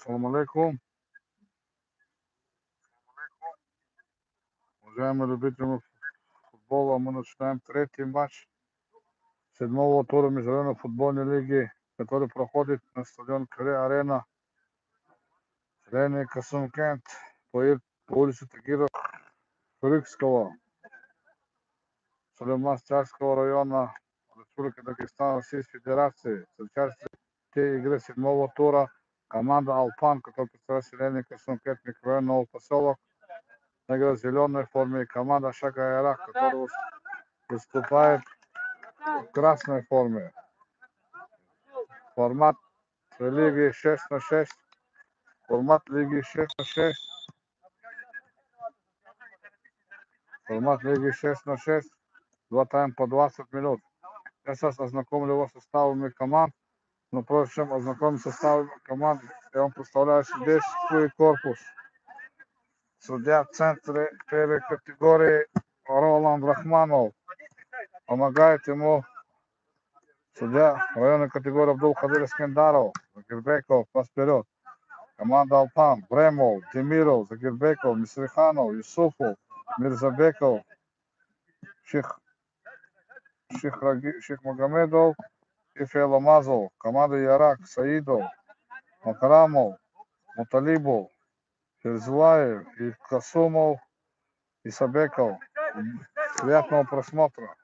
السلام عليكم. Уважаемые любители футбола, мы начинаем третий матч седьмого тура Международной футбольной лиги, который проходит на стадион Кре-Арена, Рене Касумкент, по улице Тагира Фрикского, Сулейман-Царского района, Республика Дагестан, Российской Федерации. Встречаются те игры седьмого тура команда Алпан, которая представляет Рене Касумкент, микрорайон Новый поселок, играет в зеленой форме, и команда Шага Ирак, которая выступает в красной форме. Формат лиги 6 на 6. Формат лиги 6 на 6. Формат лиги 6 на 6. Два тайма по 20 минут. Я сейчас ознакомлю его составами команд. Но прежде чем ознакомиться с составами команд, я вам представляю судейский корпус. Судья в центре первой категории Роланд Рахманов. Помогает ему судья районной категории Абдул-Хадыр Искендаров. Закирбеков, пас вперед. Команда Алпан, Бремов, Демиров, Закирбеков, Мисриханов, Юсуфов, Мирзабеков, Шихмагомедов и Феламазов. Команда Ярак, Саидов, Макарамов, Муталибов, Ферзулаев и Касумов, Исабеков. Приятного просмотра.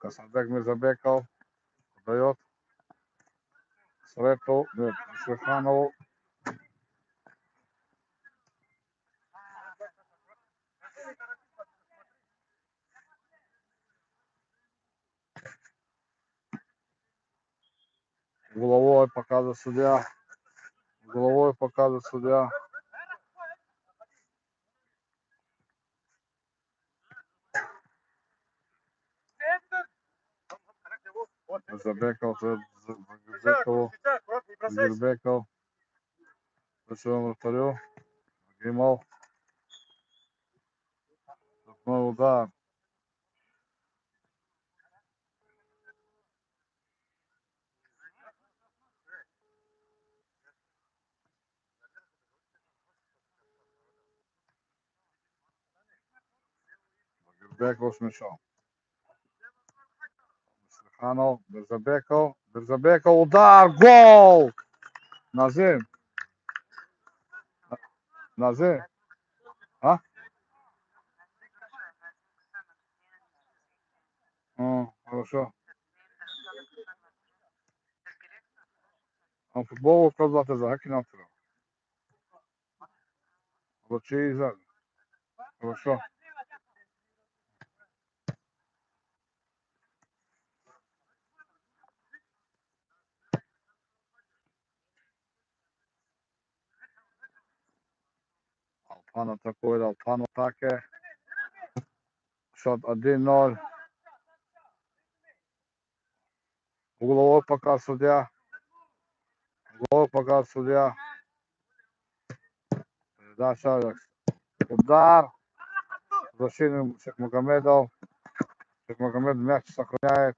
Касамбек Мирзабеков дает Срету Мисриханову. Головой показывает судья. Головой показывает судья. Забеков, Зирбеков, Зачем вратарю, Гимов, штрафной удар. Зирбеков с мячом. Мистриханов, Берзабеков, удар, гол! Назим, а? Хорошо. Футбол казвате за хаки натра. Лучи и за. Хорошо. Алпан атакует, Алпан атаке. Счет 1-0. Угловой пока судья. Угловой пока судья. Передача. Удар. Защитник Шихмагомедов. Шихмагомед мяч сохраняет.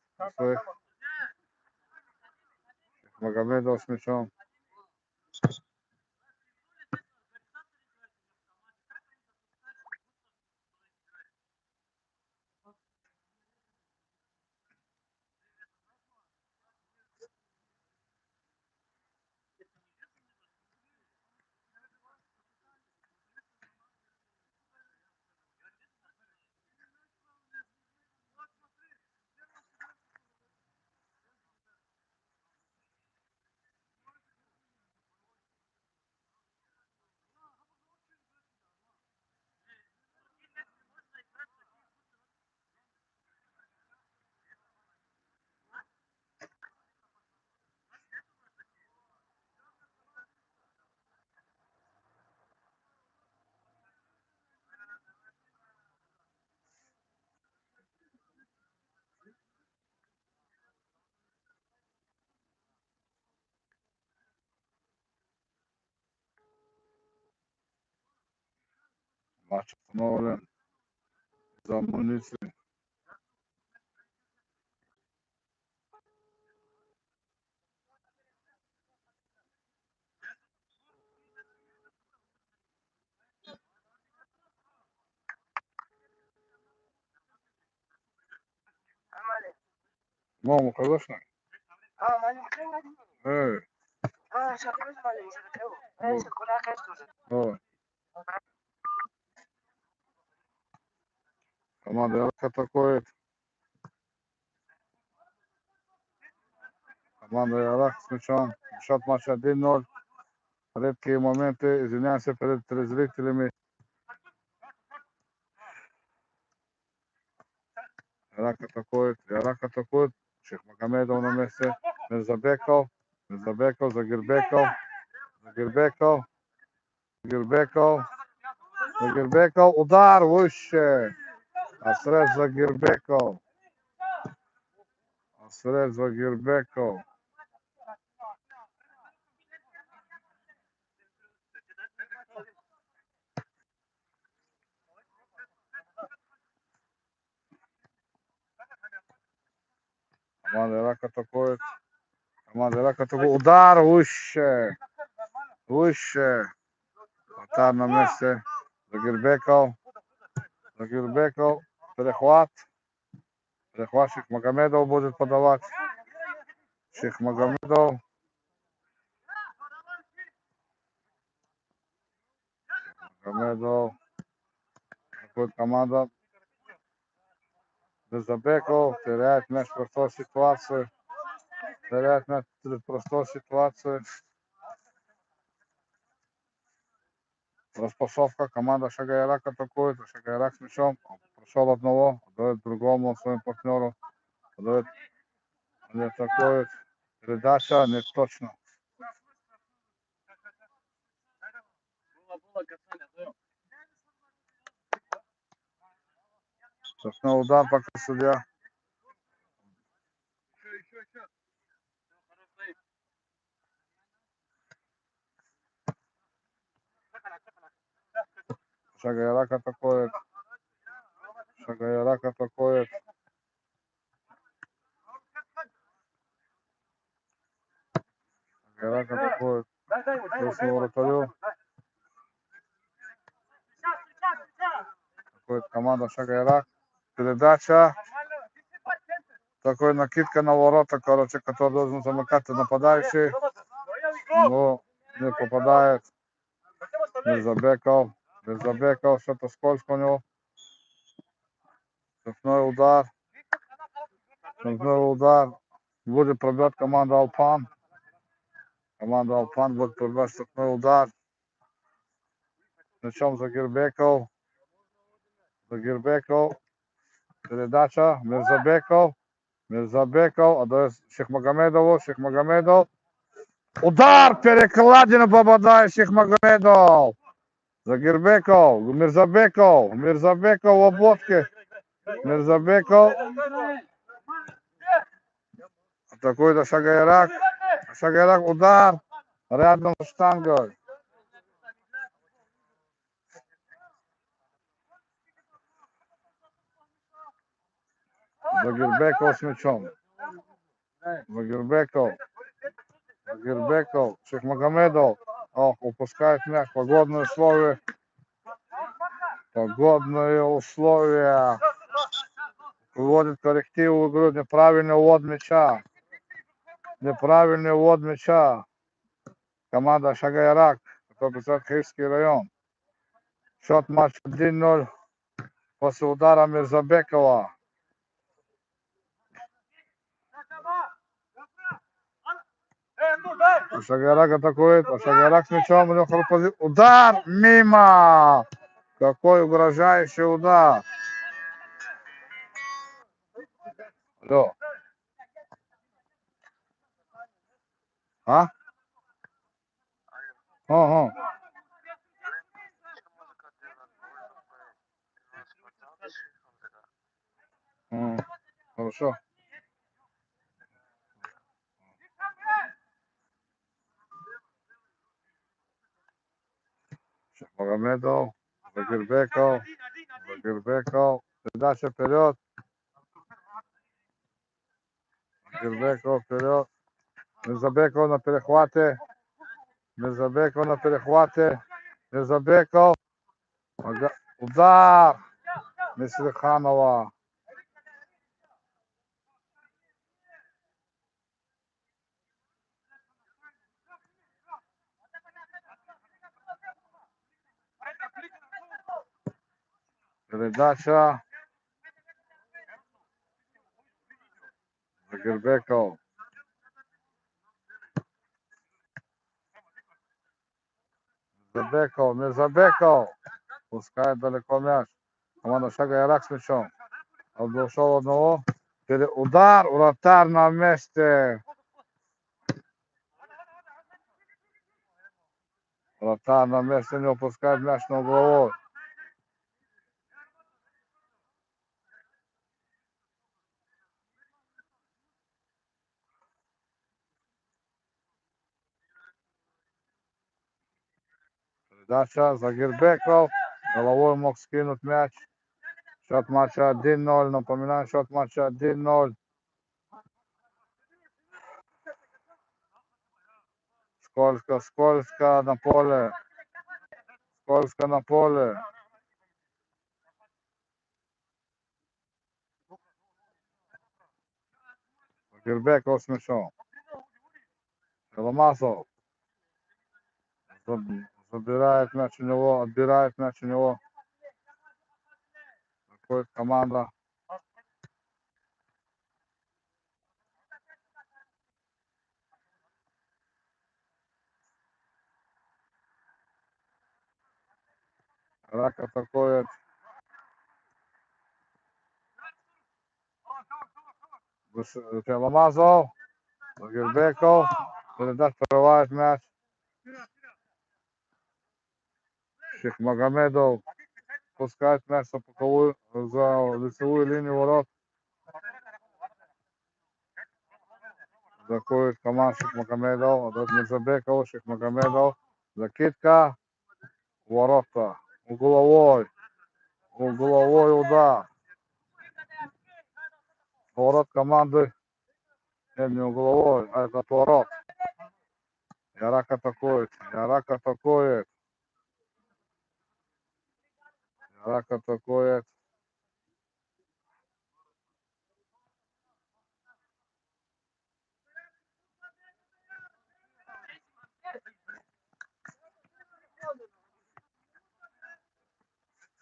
Шихмагомедов с мячом. Матч остановлен за амуниции. Маму, конечно. О, команда Ирак атакует. Команда Ирак с мячом. Счет матча 1-0. Редкие моменты. Извиняемся перед телезрителями. Ирак атакует. Шейх Магомедов на месте. Мирзабеков. Загирбеков. Удар выше. Асред Загирбеков. Команда Ирак атакует. Удар выше. Вратарь на месте. Загирбеков. Перехват. Шейх Магомедов будет подавать. Шейх Магомедов. Такой команда. Мирзабеков теряет мяч в простой ситуации. Распасовка. Команда Шага Ирак атакует. Шага Ирак с мячом. Прошел одного. Дает другому своему партнеру. Не атакует. Передача не точно. Штрафной удар пока судья. Шага Ирак атакует. Красный вратарю. Атакует команда Шага Ирак. Передача. Такой накидка на ворота, который должен замыкать нападающий. Но не попадает. Мирзабеков. Что-то скользко у него. Штрафной удар. Будет пробивать команда Алпан. Будет пробивать штрафной удар. Мячом Загирбеков. Передача. Мирзабеков. Отдает Шейх Магомедов. Удар. Перекладина попадает Шейх Магомедов. Загирбеков. Мирзабеков в обводке. Атакует Шага Ирак. Удар. Рядом с штангой. Загирбеков с мячом. Шейх Магомедов. Упускает мяч. Погодные условия. Выводит коррективу игру. Неправильный увод мяча. Команда Шага Ирак. Это Киевский район. Счет матча 1-0. После удара Мирзабекова. Шага Ирак атакует. Шага Ирак с мячом. Удар мимо. Какой угрожающий удар. Алло. А? Ага. Хорошо. Шейх Магомедов. Загирбеков. Передача вперед. Мирзабеков на перехвате. Удар. Мислиханова. Передача. Загирбеков. Забеков, Мирзабеков. Пускает далеко мяч. Команда Шага Ярак с мячом. Обошел одного. Удар, вратарь на месте. Вратарь на месте не упускает мяч на угловой. Передача, Загирбеков. Головой мог скинуть мяч. Счет матча 1-0. Напоминаю, счет матча 1-0. Скользко на поле. Скользко на поле. Загирбеков с мячом. Ломасов. Забирает мяч у него, отбирает мяч у него. Выходит команда. Рак атакует. Ломазов. Загирбеков. Передача, прорывает мяч. Шихмагомедов пускает мяч за лицевую линию ворот. Заходит команда Шихмагомедов. Отдает Мирзабеков. Шихмагомедов. Закидка. Ворота. Угловой. Угловой удар. Ворот команды. Не угловой, а это ворот. Ярак атакует. Ярак атакует. Ярак атакует.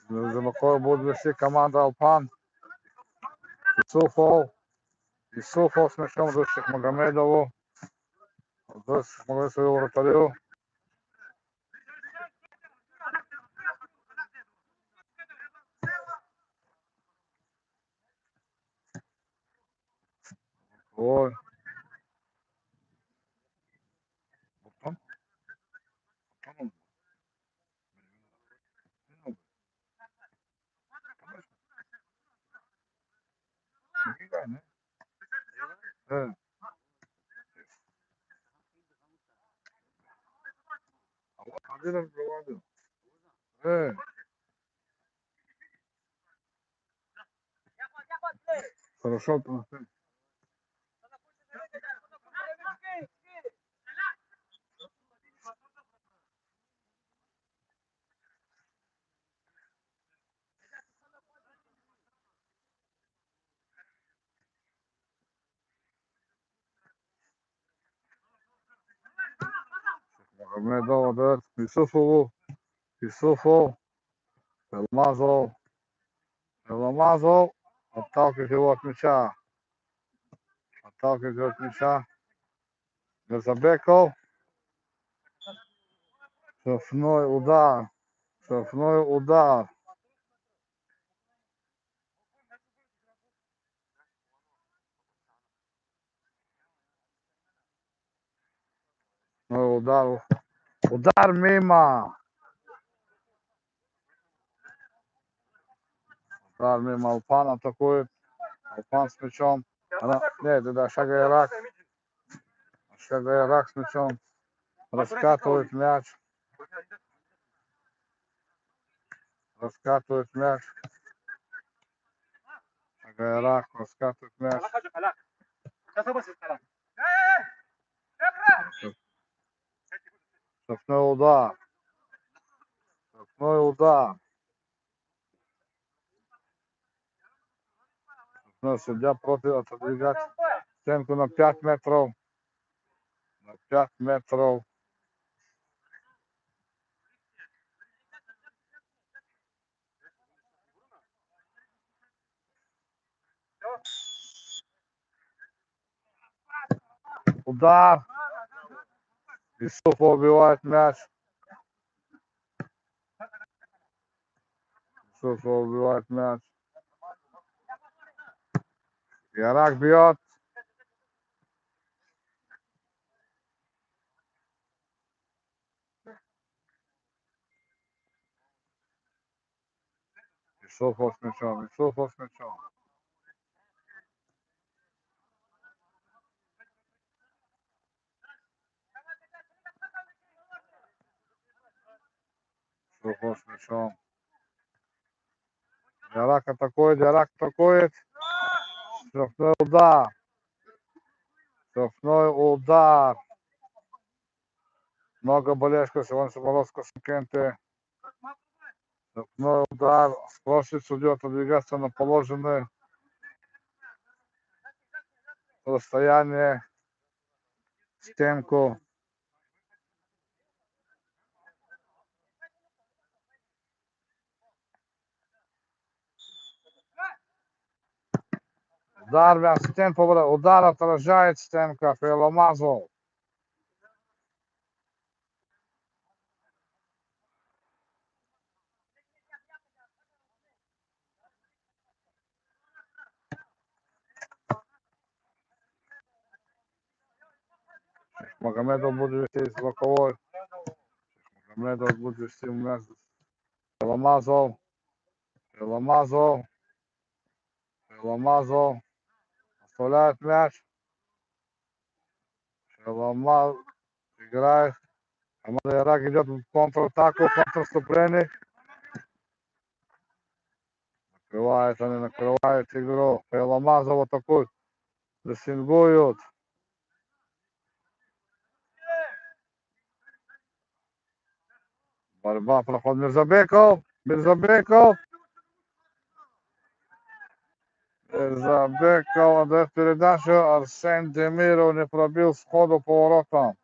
Глубоко будет вести команда Алпан. Исуфов с мячом до Шихмагомедову. До своего вратарю. Ой. Хорошо. Магомедов дает Исуфову. Исуфов. Ломазов. Отталкивает его от мяча. Отталкивает его от мяча. Мирзабеков. Штрафной удар. Штрафной удар. Удар. Удар мимо. Удар мимо. Алпан атакует. Алпан с мячом. Нет, это Шага Ярак. Шага Ярак с мячом. Раскатывает мяч. Раскатывает мяч. Шага Ярак раскатывает мяч. Штрафной удар. Штрафной удар. Штрафной судья против отодвигать стенку на 5 метров. На 5 метров. удар. Исупов убивает мяч. Исупов убивает мяч. Ярак бьет. Исупов с мячом. Исупов с мячом. Исупов с мячом. Ярак атакует. Ярак атакует. Штрафной удар. Штрафной удар. Много болельщиков сегодня Шабаровска Шымкенте. Штрафной удар. Спрашивает судья отодвигаться на положенное расстояние. Стенку. Удар в стенку. Удар отражает стенка. Переломазал. Магомедов будет вести из боковой. Магомедов будет вести мяч. Переломазал. Переломазал. Переломазал. Оставляет мяч. Переломал. Играет. Команда Ярак идет в контратаку, контрступление. Накрывает, они накрывают игру. Переломазов атакуют. Прессингуют. Борьба проходит. Мирзабеков. Мирзабеков. Мирзабеков отдает передачу. Арсен Демиров не пробил сходу по воротам.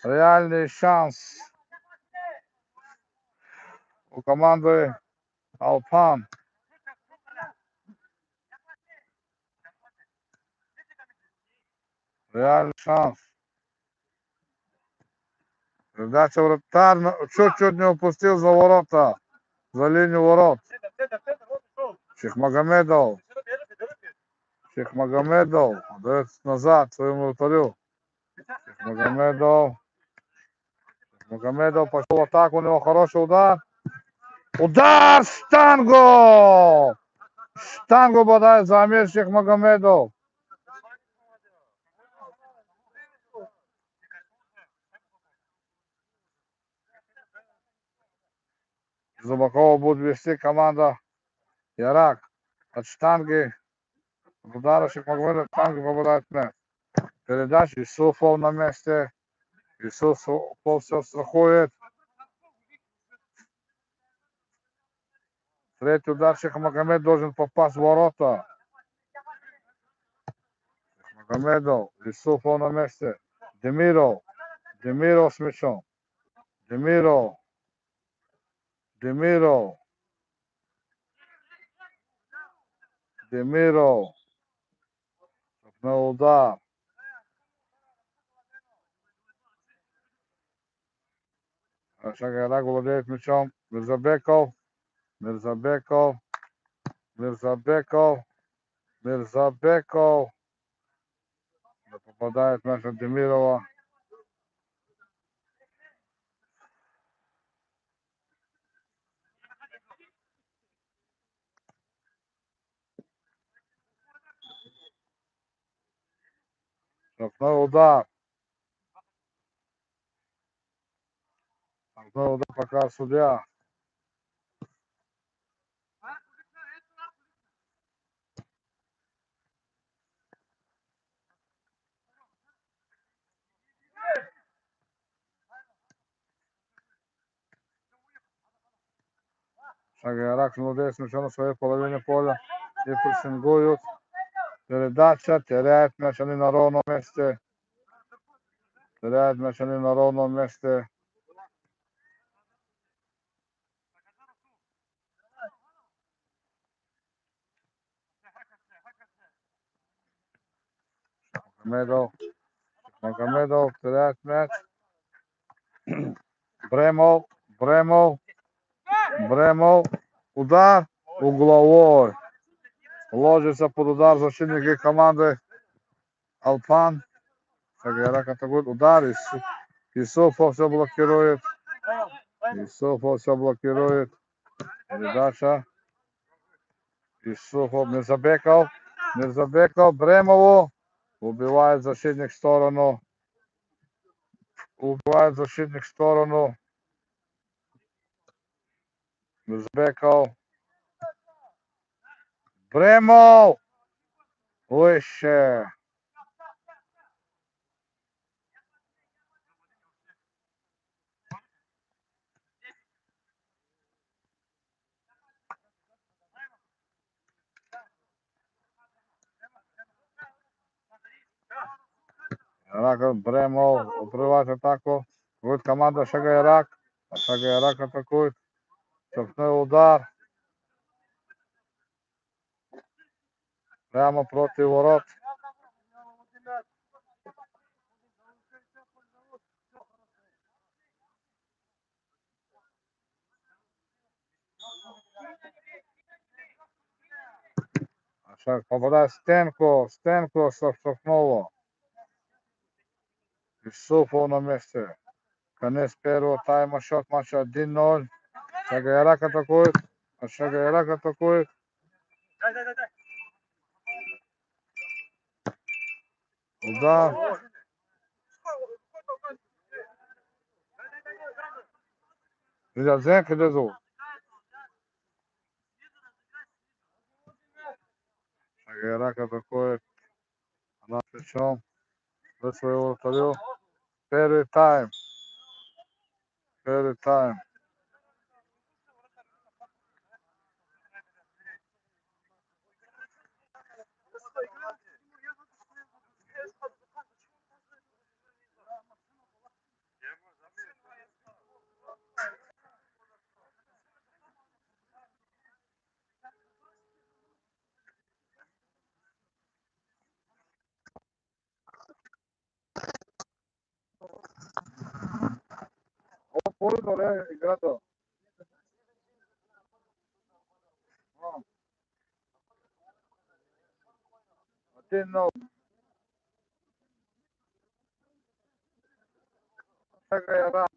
Реальный шанс у команды Алпан. Реальный шанс. Передача вратарь чуть-чуть не упустил за ворота. За линию ворот. Шейхмагомедов. Шейхмагомедов отдает назад своему вратарю. Шейхмагомедов пошел в атаку. У него хороший удар. Удар! Штангу! Штангу бодает за Амир Шейхмагомедов. Зубакова будет вести команда Ярак. От штанги. Удара Шейхмагомедов. Штанги попадает в мяч. Передача. Исуфов на месте. Исуфов все страхует. Третий удар Шейхмагомед должен попасть в ворота. Магомедов. Исуфов на месте. Демиров. Демиров с мячом. Демиров. Демиров. Демиров. На удар. Шагарак владеет мячом. Мирзабеков. Мирзабеков. Мирзабеков. Мирзабеков. Не попадает мяч от Демирова. Штрафной удар. Штрафной удар пока судья. Шагарак владеет мячом на своей половине поля. И прессингуют. Передача. Теряет мяч они на ровном месте. Теряет мяч они на ровном месте. Магомедов. Магомедов теряет мяч. Бремов. Удар угловой. Ложится под удар защитники команды Алпан. Шагайрак атакует. Удар. Исуфов все блокирует. Передача. Исуфов. Мирзабеков. Бремову. Убивает защитник в сторону. Мирзабеков. Бремов. Выше. Бремов открывает атаку. Будет команда Шагайрак. Шагайрак атакует. Штрафной удар. Прямо против ворот. Попадает в стенку со штрафного. Исуфов на месте. Конец первого тайма. Счет матча 1-0. Шагайрак атакует. Удар. Зенк зовут. Шагайрак атакует. Она причем до своего вратарю. Первый тайм. Игрado. 1-0. Шагайрак.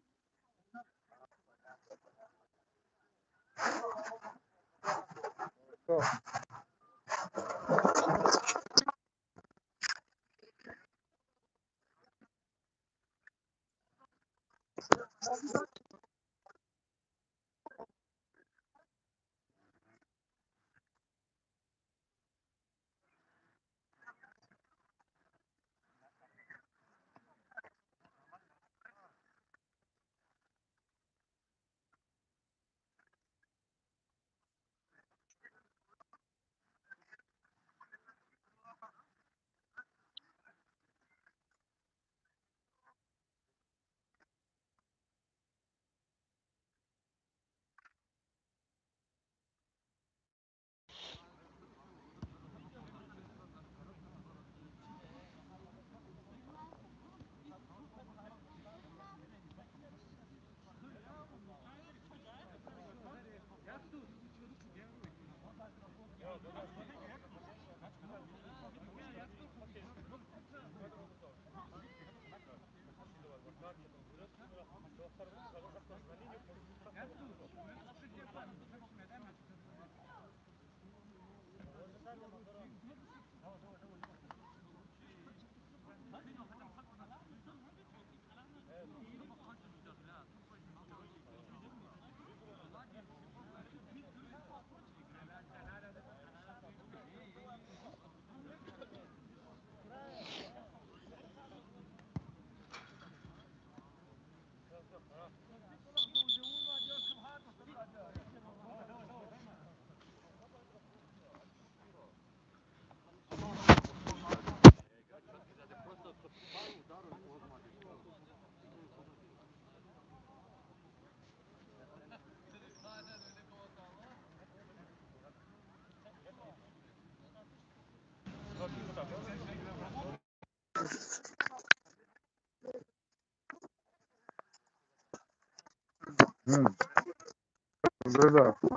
Да,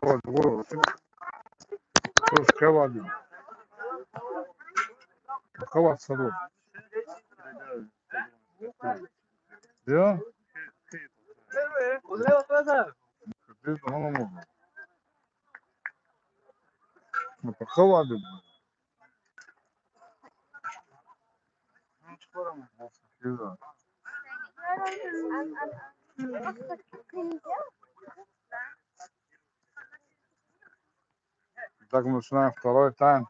вот. Слушай, кого? Кого саду? Да? Ты ну, кого? Да. Так мы начинаем второй тайм.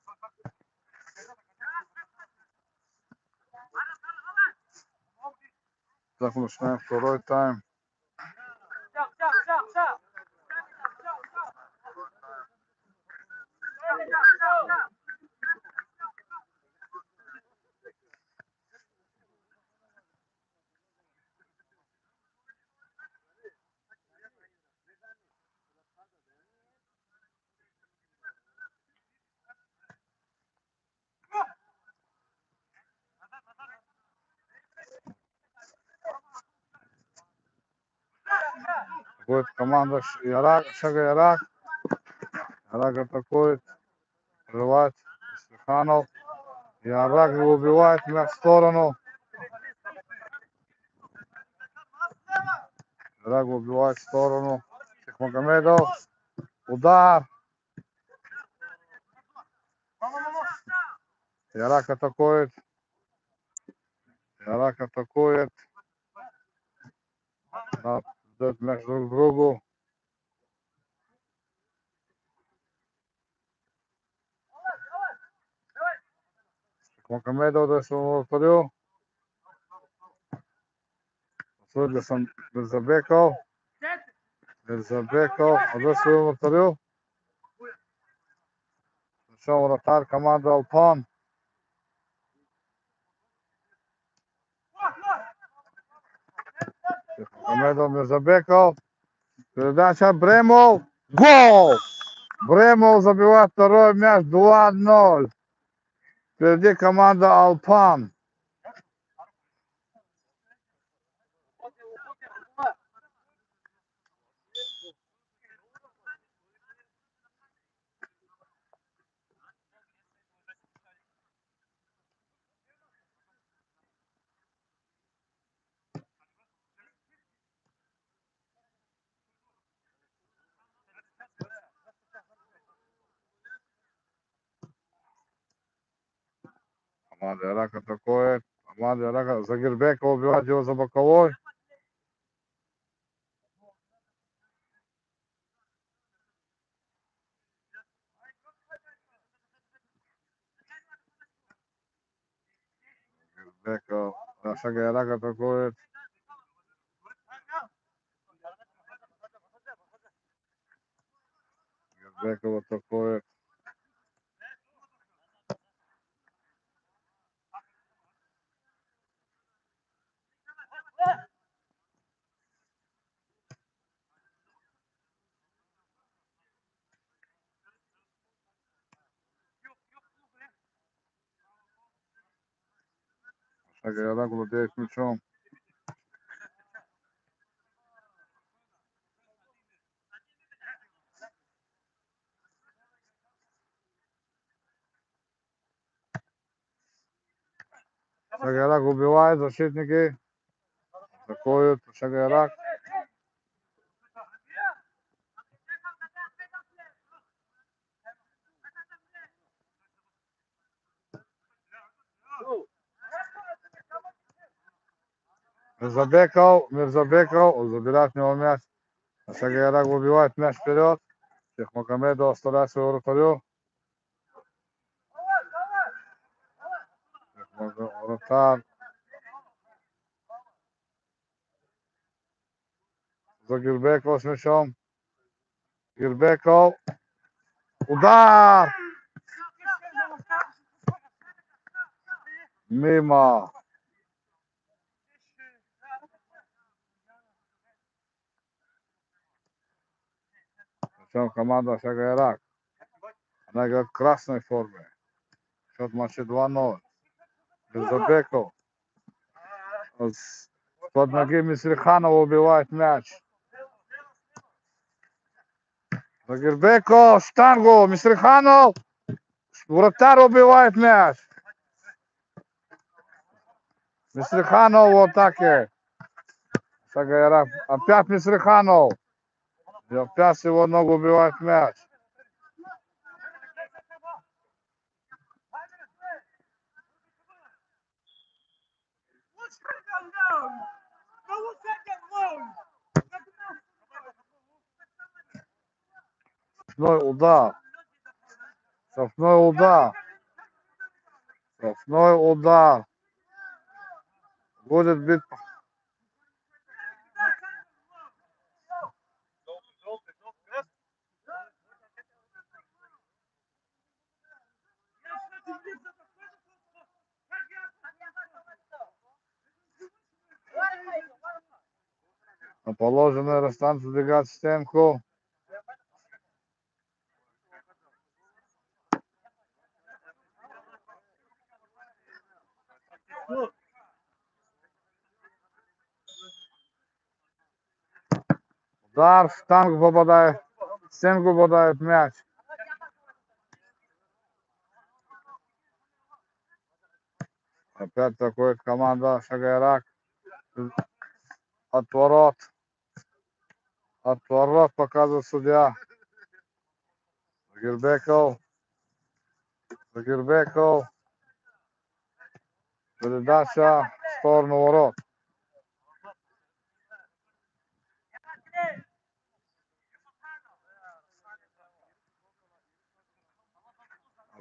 Так мы начинаем второй тайм. Будет команда Ярак, Шага Ярак. Ярак атакует, открывает Стеханов. Ярак его убивает мяч в сторону. Ярак убивает в сторону. Магомедов. Удар. Ярак атакует. Ярак атакует. Дает мяч друг другу. Магомедов дает своему вратарю. Мирзабеков. Мирзабеков дает своему вратарю. Причем вратарь команды Алпан. Магомедов, Мирзабеков. Передача Бремов. Гол! Бремов забивает второй мяч 2-0. Впереди команда Алпан. Команда Ирак атакует. Команда Ирака Загирбекова убивает его за боковой. Загирбеков. Шага Ирак атакует. Загирбеков атакует. Шага Ирак владеет мячом. Шага Ирак убивает защитники. Атакуют. Шага Ирак. Мирзабеков забирает с него мяч. Шага Ирак убивает мяч вперед. Магомедов оставляет своего вратарю. Вратарь. Загирбеков с мячом. Гирбеков. Удар! Мимо. Причем команда Шага Ирак. Она играет в красной форме. Счет матча 2-0. Мирзабеков. Под ноги Мисриханова убивает мяч. Загирбеков, штангу, Мистриханов. Вратарь убивает мяч. Мистриханов в атаке. Шагайрак. Опять Мистриханов. И опять с его ногу убивает мяч. Штрафной удар. Штрафной удар. Штрафной удар. Будет бить. На положенной расстоянии сдвигать стенку. Удар, в штангу попадает. В стенку попадает мяч. Опять такой команда Шагайрак. От ворот. От ворот показывает судья. Загирбеков. Загирбеков. Передача в сторону ворот.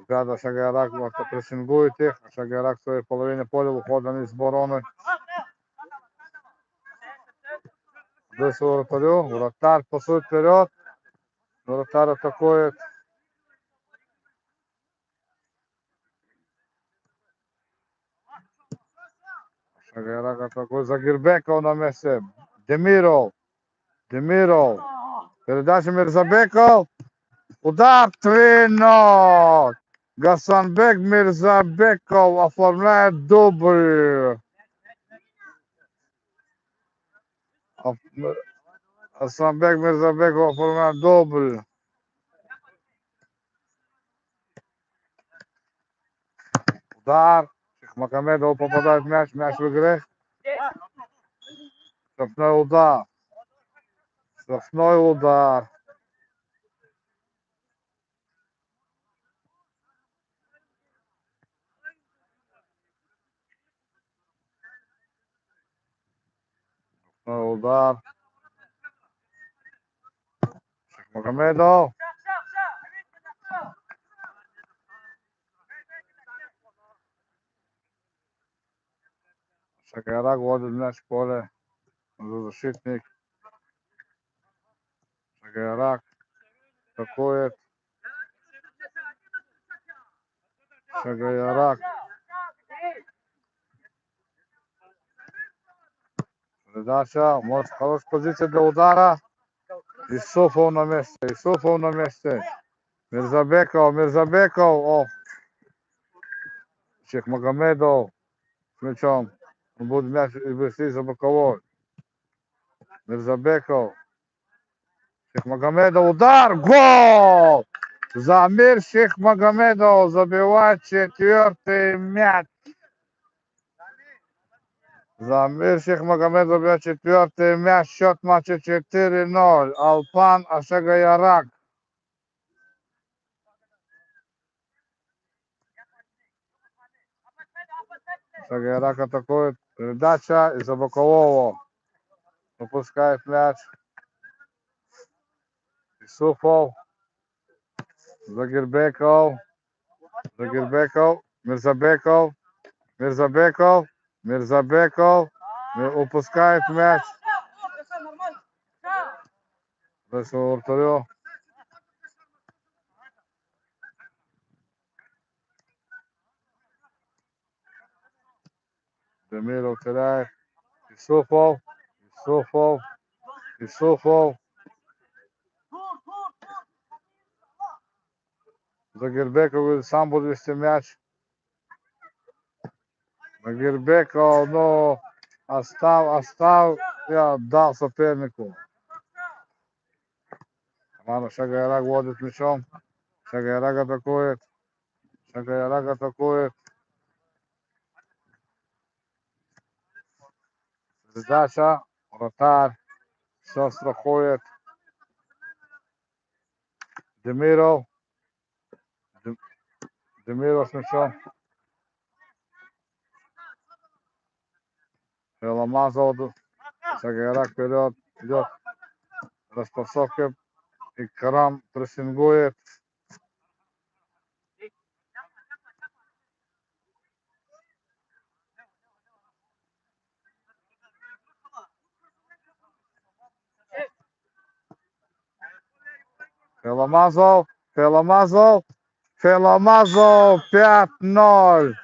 Когда Шагайрак прессингует их, Шагайрак в своей половине поля выходом из обороны. Здесь вратарю. Вратарь пасует вперед. Вратарь атакует. Шагайрак атакует. Загирбеков на месте. Демиров. Демиров. Передача Мирзабеков. Удар 3-0. Гасанбек Мирзабеков оформляет дубль. Гасанбек Мирзабеков оформляет дубль. Удар. Шихмагомедов попадает в мяч. Мяч в игре. Штрафной удар. Штрафной удар. Штрафной удар. Шихмагомедов. Шагайрак вводит мяч в поле. Защитник. Шагайрак атакует. Шагайрак. Передача. Может, хорошая позиция для удара. Исуфов на месте. Исуфов на месте. Мирзабеков. Мирзабеков. О. Шихмагомедов с мячом. Он будет мяч вести за боковой. Мирзабеков. Шихмагомедов. Удар. Гол! Замир Шихмагомедов забивает 4-й мяч. Замир Шихмагомедов забивает 4-й мяч. Счет матча 4-0. Алпан Шагайрак. Шагайрак атакует. Передача из-за бокового. Выпускает мяч. Исуфов. Загирбеков. Загирбеков. Мирзабеков. Мирзабеков. Мирзабеков. Упускает мяч. Дальше вратарю. Демиров теряет. Исуфов. Исуфов. Исуфов. Загирбеков сам будет вести мяч. Загирбеков, но оставил и отдал сопернику. Команда Шага Ярак водит мячом. Шага Ярак атакует. Шага Ярак атакует. Передача. Вратарь. Все страхует. Демиров. Демиров с мячом. Феламазов. Шага Ярак вперед. Идет. Распасовка. И Карам прессингует. Феламазов. Феламазов. Феламазов 5-0.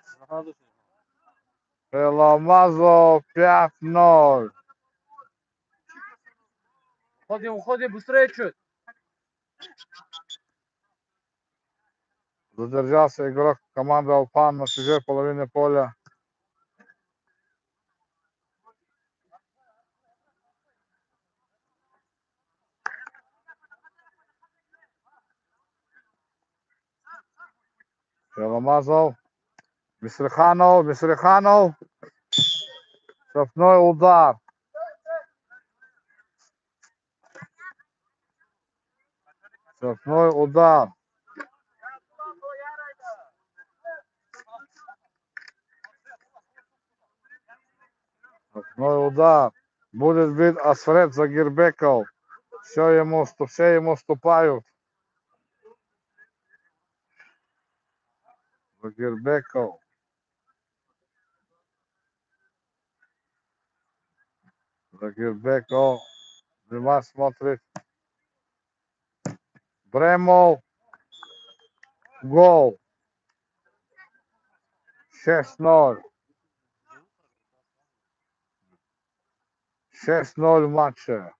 Феламазов 5-0. Уходим, быстрее чуть. Задержался игрок команды Алпан на чужой половине поля. Феламазов. Мисриханов. Штрафной удар. Штрафной удар. Штрафной удар. Будет бит Асфред Загирбеков. Все ему уступают. Загирбеков. Загирбеков. Внимательно смотрит. Бремов. Гол. 6-0. 6-0 в матче.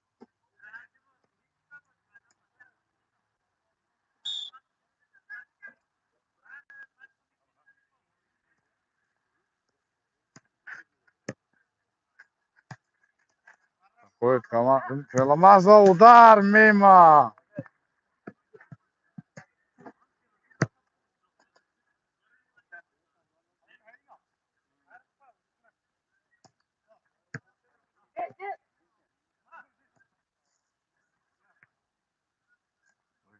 Ходит команда. Феламазов. Удар мимо.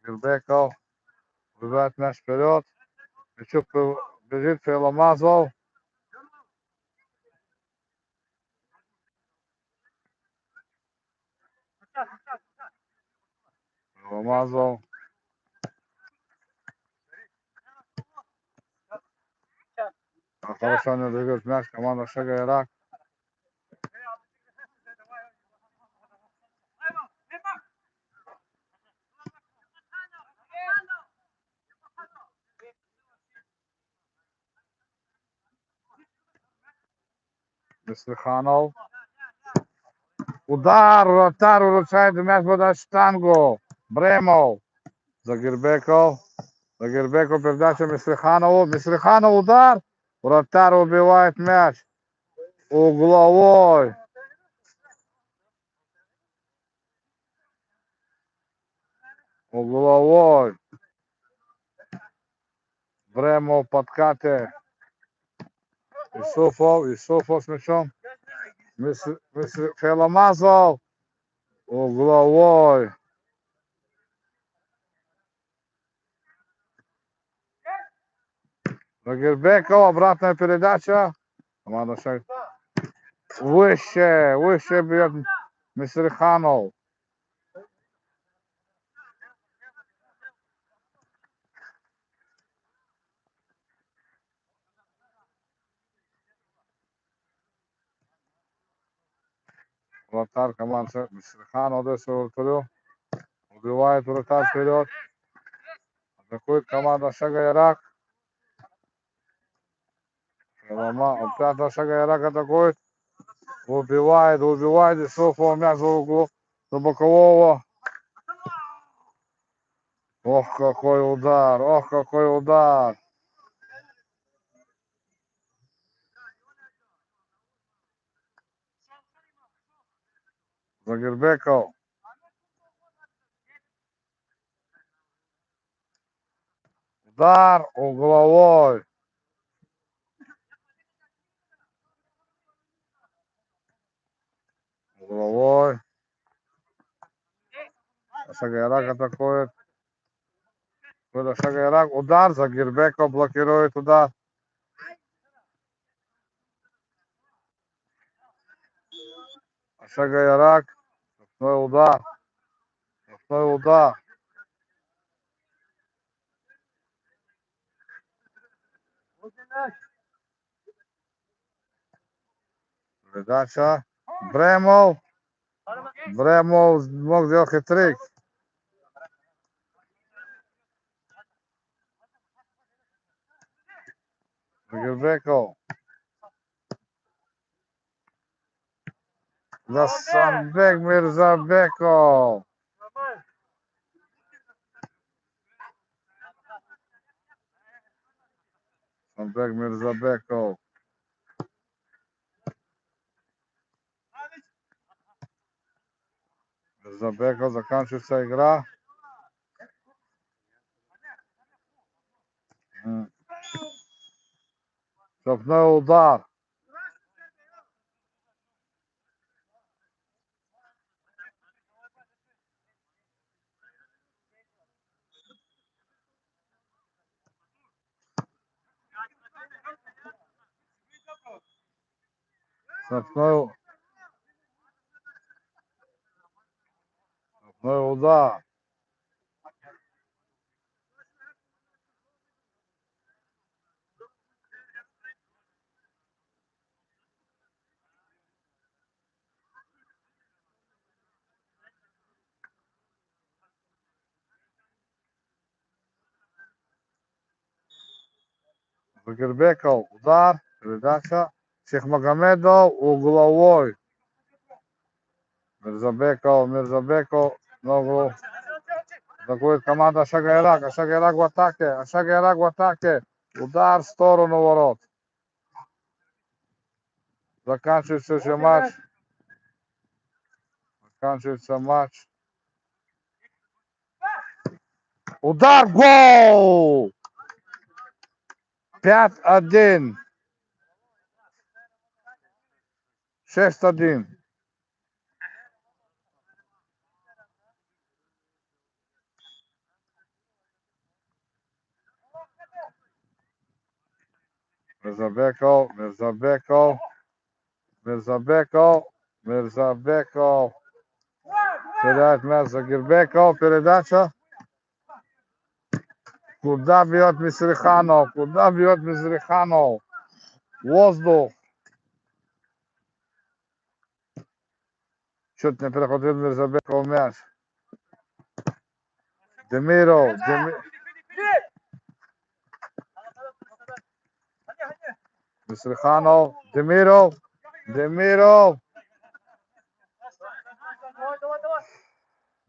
Загирбеков. Выбивает мяч вперед. Мячу бежит Феламазов. Феламазов. Хорошо не двигает мяч. Команда Шага Ярак. Мислиханов. Удар. Вратарь вручает мяч под штангу. Бремов. Загирбеков. Загирбеков передача Мислиханову. Мислиханов удар. Вратарь убивает мяч. Угловой. Угловой. Бремов подкате. Исуфов с мячом. Феламазов. Угловой. Загирбеков. Обратная передача. Команда Шага. Выше бьет Мисриханов. Вратарь команды Мисриханов дальше вратарю. Убивает вратарь вперед. Атакует команда Шага Ярак. Опять Шага Ярак атакует. Убивает. Исуфов мяч за углу. До бокового. Ох, какой удар. Загирбеков. Удар угловой. Угловой. Шагайрак атакует. Шагайрак. Удар. Загирбеков блокирует удар. Шагайрак. Штрафной удар. Штрафной удар. Передача. Бремов. Бремов мог сделать хитрик. Загирбеков. Засанбек Мирзабеков. Засанбек Мирзабеков. Мирзабеков, заканчивается игра. Штрафной удар. Штрафной удар. Загирбеков, удар, передача. Шейхмагомедов, угловой. Мирзабеков, ногу. Атакует команда Шагайрак. Шагайрак в атаке. Шагайрак в атаке. Удар в сторону ворот. Заканчивается матч. Заканчивается матч. Удар, гол! 5-1. 6-1. Мирзабеков. Теряет мяч Загирбеков. Передача. Куда бьет Мисриханов? Воздух. Чуть не переходил Мирзабеков мяч. Демиров. Мисриханов. Демиров.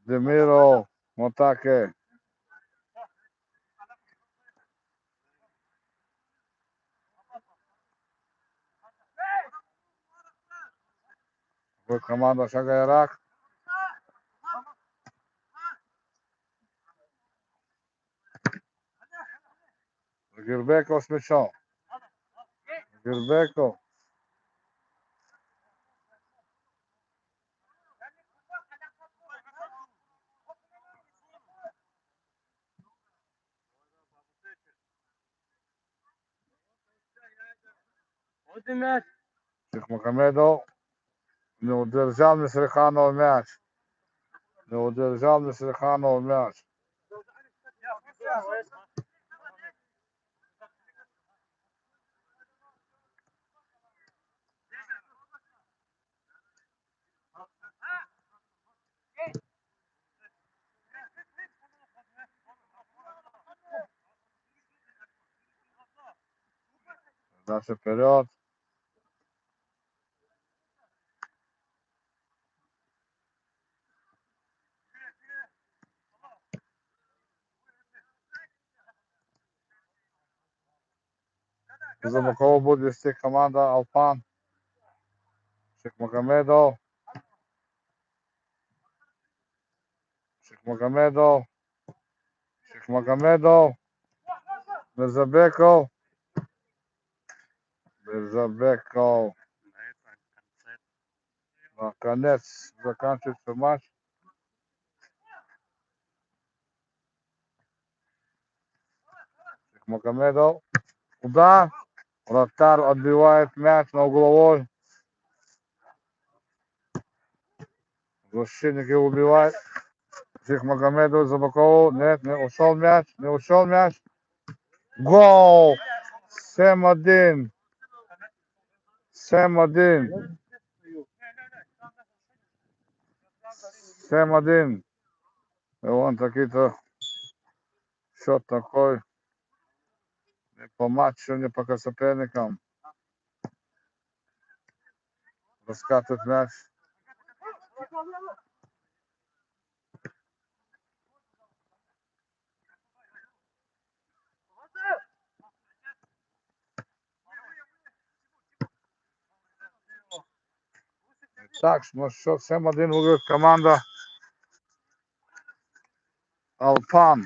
Демиров. В атаке. Команда Шагайрак. Загирбеков с мячом. Загирбеков. Шейхмагомедов. Не удержал Мисриханов мяч. Дальше вперед. За кого будет вести команда Алпан. Шейхмагомедов. Мирзабеков. Мирзабеков. Наконец заканчивается матч. Магомедов. Удар. Вратарь отбивает мяч на угловой. Защитники убивают. Шейх Магомедов Забакову. Нет, не ушел мяч. Не ушел мяч. Гол! 7-1. 7-1. 7-1. И он такие-то счет такой. Не по матчу, не по соперникам. Раскатывает мяч. Так, счет 7-1 выиграет команда Алпан.